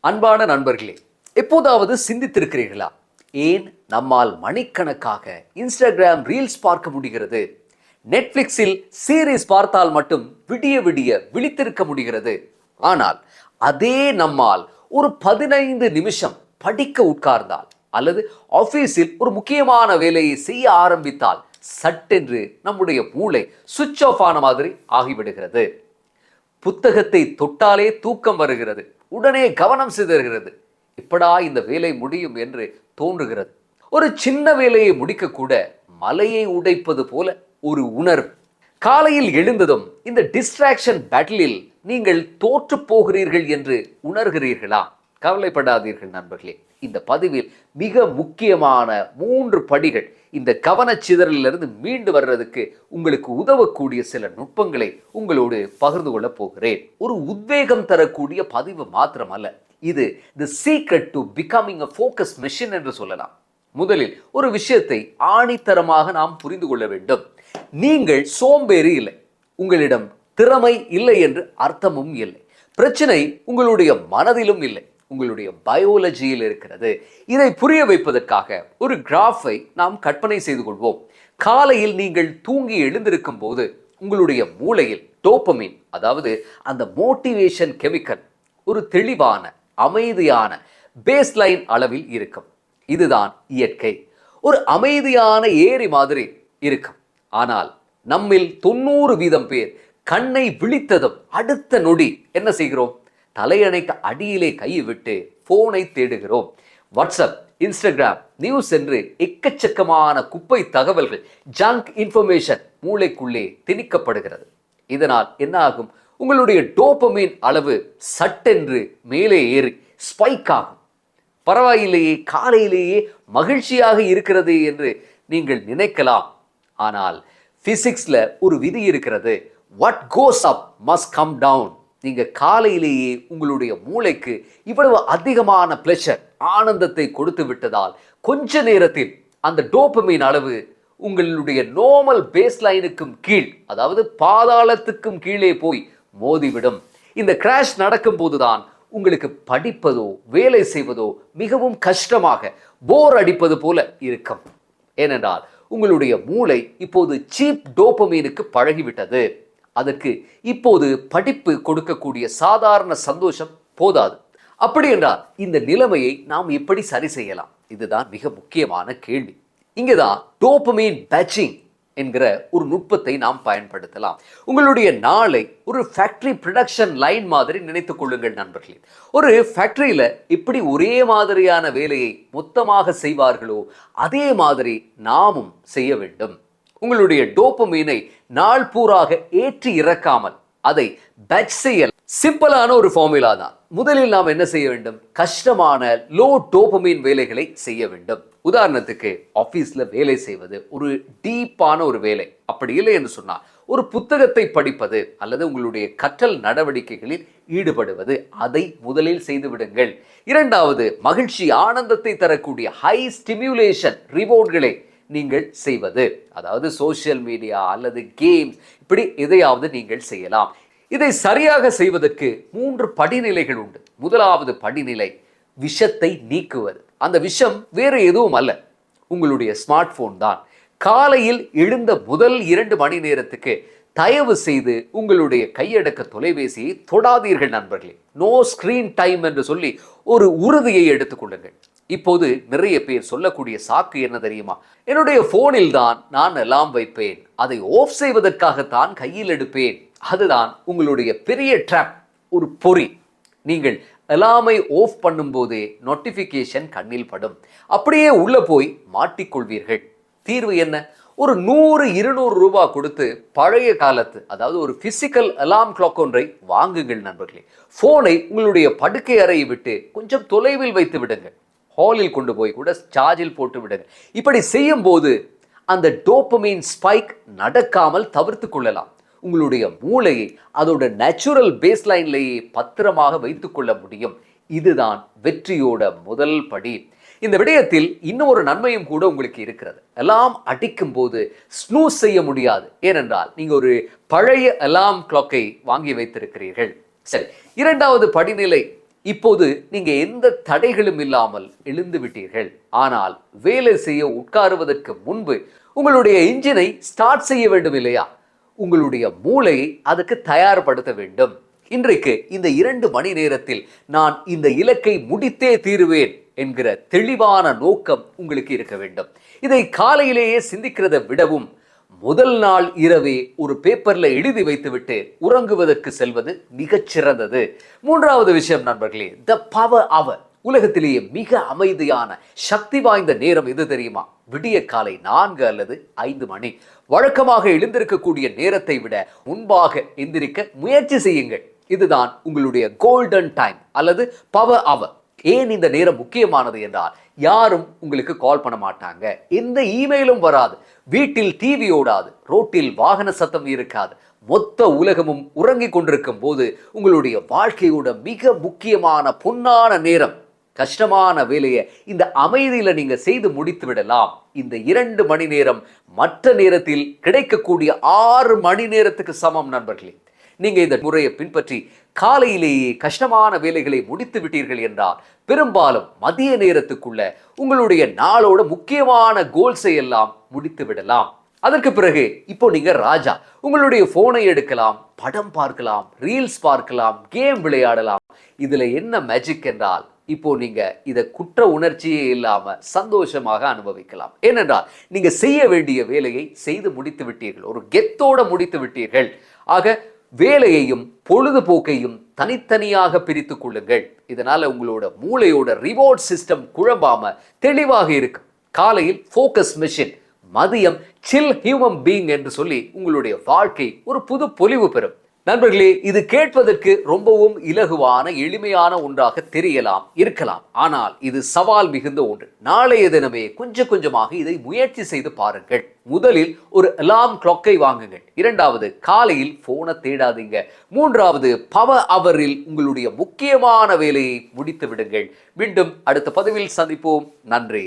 அன்பான நண்பர்களே, எப்போதாவது சிந்தித்திருக்கிறீர்களா? ஏன் நம்மால் மணிக்கணக்காக இன்ஸ்டாகிராம் ரீல்ஸ் பார்க்க முடிகிறது? நெட்ஃபிளிக்ஸில் சீரீஸ் பார்த்தால் மட்டும் விடிய விடிய விழித்திருக்க முடிகிறது. ஆனால் அதே நம்மால் ஒரு 15 நிமிஷம் படிக்க உட்கார்ந்தால் அல்லது ஆபீஸில் ஒரு முக்கியமான வேலையை செய்ய ஆரம்பித்தால் சட்டென்று நம்முடைய மூளை சுவிட்ச் ஆஃப் ஆன மாதிரி ஆகிவிடுகிறது. புத்தகத்தை தொட்டாலே தூக்கம் வருகிறது, உடனே கவனம் சிதறுகிறது. இப்படா இந்த வேலை முடியும் என்று தோன்றுகிறது. ஒரு சின்ன வேலையை முடிக்க கூட மலையை உடைப்பது போல ஒரு உணர்வு. காலையில் எழுந்ததும் இந்த டிஸ்ட்ராக்ஷன் பேட்டிலில் நீங்கள் தோற்று போகிறீர்கள் என்று உணர்கிறீர்களா? கவலைப்படாதீர்கள் நண்பர்களே, இந்த பதிவில் மிக முக்கியமான 3 படிகள் இந்த கவனச்சிதறலிலிருந்து மீண்டு வர்றதுக்கு உங்களுக்கு உதவக்கூடிய சில நுட்பங்களை உங்களோடு பகிர்ந்து கொள்ள போகிறேன். ஒரு உத்வேகம் தரக்கூடிய பதிவு மாத்திரமல்ல, இது தி secret to becoming a focus machine என்று சொல்லலாம். முதலில் ஒரு விஷயத்தை ஆணித்தரமாக நாம் புரிந்து கொள்ள வேண்டும். நீங்கள் சோம்பேறி இல்லை, உங்களிடம் திறமை இல்லை என்று அர்த்தமும் இல்லை. பிரச்சனை உங்களுடைய மனதிலும் இல்லை, உங்களுடைய பயாலஜியில் இருக்கிறது. இதை புரிய வைப்பதற்காக ஒரு கிராஃபை நாம் கற்பனை செய்து கொள்வோம். காலையில் நீங்கள் தூங்கி எழுந்திருக்கும் போது உங்களுடைய மூளையில் டோபமைன், அதாவது அந்த மோட்டிவேஷன் கெமிக்கல், ஒரு தெளிவான அமைதியான பேஸ்லைன் அளவில் இருக்கும். இதுதான் இயற்கை. ஒரு அமைதியான ஏரி மாதிரி இருக்கும். ஆனால் நம்மில் 90% பேர் கண்ணை விழித்ததும் அடுத்த நொடி என்ன செய்கிறோம்? தலையணைக்கு அடியிலே கையை விட்டு போனை தேடுகிறோம். வாட்ஸ்அப், இன்ஸ்டாகிராம், நியூஸ் என்று எக்கச்சக்கமான குப்பை தகவல்கள், ஜங்க் இன்ஃபர்மேஷன் மூளைக்குள்ளே திணிக்கப்படுகிறது. இதனால் என்ன ஆகும்? உங்களுடைய டோபமைன் அளவு சட்டென்று மேலே ஏறி ஸ்பைக் ஆகும். பரவாயில்லையே, காலையிலேயே மகிழ்ச்சியாக இருக்கிறது என்று நீங்கள் நினைக்கலாம். ஆனால் பிசிக்ஸ்ல ஒரு விதி இருக்கிறது, what goes up must come down. நீங்க காலையிலேயே உங்களுடைய மூளைக்கு இவ்வளவு அதிகமான பிளஷர், ஆனந்தத்தை கொடுத்து விட்டதால் கொஞ்ச நேரத்தில் அந்த டோபமைன் அளவு உங்களுடைய நார்மல் பேஸ்லைனுக்கும் கீழ், அதாவது பாதாளத்துக்கும் கீழே போய் மோதிவிடும். இந்த கிராஷ் நடக்கும் போதுதான் உங்களுக்கு படிப்பதோ வேலை செய்வதோ மிகவும் கஷ்டமாக, போர் அடிப்பது போல இருக்கும். ஏனென்றால் உங்களுடைய மூளை இப்போது சீப் டோபமைனுக்கு பழகிவிட்டது. அதற்கு இப்போது படிப்பு கொடுக்கக்கூடிய சாதாரண சந்தோஷம் போதாது. அப்படி என்றால் இந்த நிலைமையை நாம் எப்படி சரி செய்யலாம்? இதுதான் மிக முக்கியமான கேள்வி. இங்கேதான் டோபமைன் பேட்சிங் என்கிற ஒரு நுட்பத்தை நாம் பயன்படுத்தலாம். உங்களுடைய நாளை ஒரு ஃபேக்டரி ப்ரொடக்ஷன் லைன் மாதிரி நினைத்துக் கொள்ளுங்கள் நண்பர்களே. ஒரு ஃபேக்டரியில எப்படி ஒரே மாதிரியான வேலையை மொத்தமாக செய்வார்களோ அதே மாதிரி நாமும் செய்ய வேண்டும். உங்களுடைய டோபமைனை நாள் பூராக ஏற்றி இறக்காமல் அதை பேட்ச் செய்ய சிம்பிளான ஒரு ஃபார்முலா தான். முதலில் நாம் என்ன செய்ய வேண்டும்? கஷ்டமான லோ டோபமைன் வேலைகளை செய்ய வேண்டும். உதாரணத்துக்கு ஆபீஸ்ல வேலை செய்வது ஒரு டீப்பான ஒரு வேலை. அப்படி இல்லை என்று சொன்னால் ஒரு புத்தகத்தை படிப்பது அல்லது உங்களுடைய கற்றல் நடவடிக்கைகளில் ஈடுபடுவது, அதை முதலில் செய்து விடுங்கள். இரண்டாவது, மகிழ்ச்சி ஆனந்தத்தை தரக்கூடிய ஹை ஸ்டிமுலேஷன் ரிவார்ட்களை நீங்கள் செய்வது, அதாவது சோசியல் மீடியா அல்லது கேம்ஸ், இப்படி எதையாவது நீங்கள் செய்யலாம். இதை சரியாக செய்வதற்கு 3 படிநிலைகள் உண்டு. முதலாவது படிநிலை விஷத்தை நீக்குவது. அந்த விஷம் வேறு எதுவும் அல்ல, உங்களுடைய ஸ்மார்ட் போன் தான். காலையில் எழுந்த முதல் 2 மணி நேரத்துக்கு தயவு செய்து உங்களுடைய கையடக்க தொலைபேசியை தொடாதீர்கள் நண்பர்களே. நோ ஸ்கிரீன் டைம் என்று சொல்லி ஒரு உறுதியை எடுத்துக்கொள்ளுங்கள். இப்போது நிறைய பேர் சொல்லக்கூடிய சாக்கு என்ன தெரியுமா? என்னுடைய போனில் தான் நான் அலாம் வைப்பேன், அதை ஆஃப் செய்வதற்காகத்தான் கையில் எடுப்பேன். அதுதான் உங்களுடைய பெரிய ட்ராப், ஒரு பொறி. நீங்கள் அலாமை ஆஃப் பண்ணும்போதே நோட்டிஃபிகேஷன் கண்ணில் படும், அப்படியே உள்ள போய் மாட்டிக்கொள்வீர்கள். தீர்வு என்ன? ஒரு 100-200 ரூபாய் கொடுத்து பழைய காலத்து, அதாவது ஒரு பிசிக்கல் அலாம் கிளாக் ஒன்றை வாங்குங்கள் நண்பர்களே. போனை உங்களுடைய படுக்கை அறையை விட்டு கொஞ்சம் தொலைவில் வைத்து விடுங்கள். ஹாலில் கொண்டு போய் கூட சார்ஜில் போட்டு விடுங்க. இப்படி செய்யும் போது அந்த டோபமைன் ஸ்பைக் நடக்காமல் தவிர்த்து கொள்ளலாம். உங்களுடைய மூளையை அதோட நேச்சுரல் பேஸ்லைன்லேயே பத்திரமாக வைத்துக் கொள்ள முடியும். இதுதான் வெற்றியோட முதல் படி. இந்த விடயத்தில் இன்னொரு நன்மையும் கூட உங்களுக்கு இருக்கிறது. அலாம் அடிக்கும் போது ஸ்னூஸ் செய்ய முடியாது. ஏனென்றால் நீங்க ஒரு பழைய அலாம் கிளாக்கை வாங்கி வைத்திருக்கிறீர்கள். சரி, இரண்டாவது படிநிலை இப்போது நீங்க எந்த தடைகளும் இல்லாமல் எழுந்து விட்டீர்கள். ஆனால் வேலை செய்ய உட்காருவதற்கு முன்பு உங்களுடைய இன்ஜினை ஸ்டார்ட் செய்ய வேண்டும் இல்லையா? உங்களுடைய மூளையை அதுக்கு தயார்படுத்த வேண்டும். இன்றைக்கு இந்த 2 மணி நேரத்தில் நான் இந்த இலக்கை முடித்தே தீருவேன் என்கிற தெளிவான நோக்கம் உங்களுக்கு இருக்க வேண்டும். இதை காலையிலேயே சிந்திக்கிறதை விடவும் முதல் நாள் இரவே ஒரு பேப்பர்ல எழுதி வைத்துவிட்டு உறங்குவதற்கு செல்வது மிகச்சிறந்தது. 3வது விஷயம் நண்பர்களே, த பவர் அவர். உலகத்திலேயே மிக அமைதியான சக்தி வாய்ந்த நேரம் எது தெரியுமா? விடிய காலை 4 அல்லது 5 மணி. வழக்கமாக எழுந்திருக்கக்கூடிய நேரத்தை விட முன்பாக எந்திரிக்க முயற்சி செய்யுங்கள். இதுதான் உங்களுடைய கோல்டன் டைம் அல்லது பவர் அவர். ஏன் இந்த நேரம் முக்கியமானது என்றால், யாரும் உங்களுக்கு கால் பண்ண மாட்டாங்க, எந்த இமெயிலும் வராது, வீட்டில் டிவி ஓடாது, ரோட்டில் வாகன சத்தம் இருக்காது, மொத்த உலகமும் உறங்கிக் கொண்டிருக்கும் போது உங்களுடைய வாழ்க்கையோட மிக முக்கியமான பொன்னான நேரம். கஷ்டமான வேலையை இந்த அமைதியில நீங்க செய்து முடித்து விடலாம். இந்த 2 மணி நேரம் மற்ற நேரத்தில் கிடைக்கக்கூடிய 6 மணி நேரத்துக்கு சமம் நண்பர்களே. நீங்க இந்த முறையை பின்பற்றி காலையிலேயே கஷ்டமான வேலைகளை முடித்து விட்டீர்கள் என்றால், பெரும்பாலும் மதிய நேரத்துக்குள்ள உங்களுடைய நாளோட முக்கியமான கோல்ஸை எல்லாம் முடித்து விடலாம். அதற்கு பிறகு இப்போ நீங்க ராஜா. உங்களுடைய போனை எடுக்கலாம், படம் பார்க்கலாம், ரீல்ஸ் பார்க்கலாம், கேம் விளையாடலாம். இதுல என்ன மேஜிக் என்றால், இப்போ நீங்க இதை குற்ற உணர்ச்சியே இல்லாம சந்தோஷமாக அனுபவிக்கலாம். ஏனென்றால் நீங்க செய்ய வேண்டிய வேலையை செய்து முடித்து விட்டீர்கள், ஒரு கெத்தோட முடித்து விட்டீர்கள். ஆக வேலையையும் பொழுதுபோக்கையும் தனித்தனியாக பிரித்து கொள்ளுங்கள். இதனால உங்களோட மூளையோட ரிவார்ட் சிஸ்டம் குழம்பாம தெளிவாக இருக்கு. காலையில் ஃபோக்கஸ் மிஷின், மதியம் சில் ஹியூமன் பீயிங் என்று சொல்லி உங்களுடைய வாழ்க்கை ஒரு புது பொலிவு பெறும். நண்பர்களே, இது கேட்பதற்கு ரொம்பவும் இலகுவான எளிமையான ஒன்றாக தெரியலாம், இருக்கலாம். ஆனால் இது சவால் மிகுந்த ஒன்று. நாளைய தினமே கொஞ்சம் கொஞ்சமாக இதை முயற்சி செய்து பாருங்கள். முதலில் ஒரு அலார்ம் கிளாக்கை வாங்குங்கள். 2வது, காலையில் போனை தேடாதீங்க. 3வது, பவர் அவரில் உங்களுடைய முக்கியமான வேலையை முடித்து விடுங்கள். மீண்டும் அடுத்த பதிவில் சந்திப்போம். நன்றி.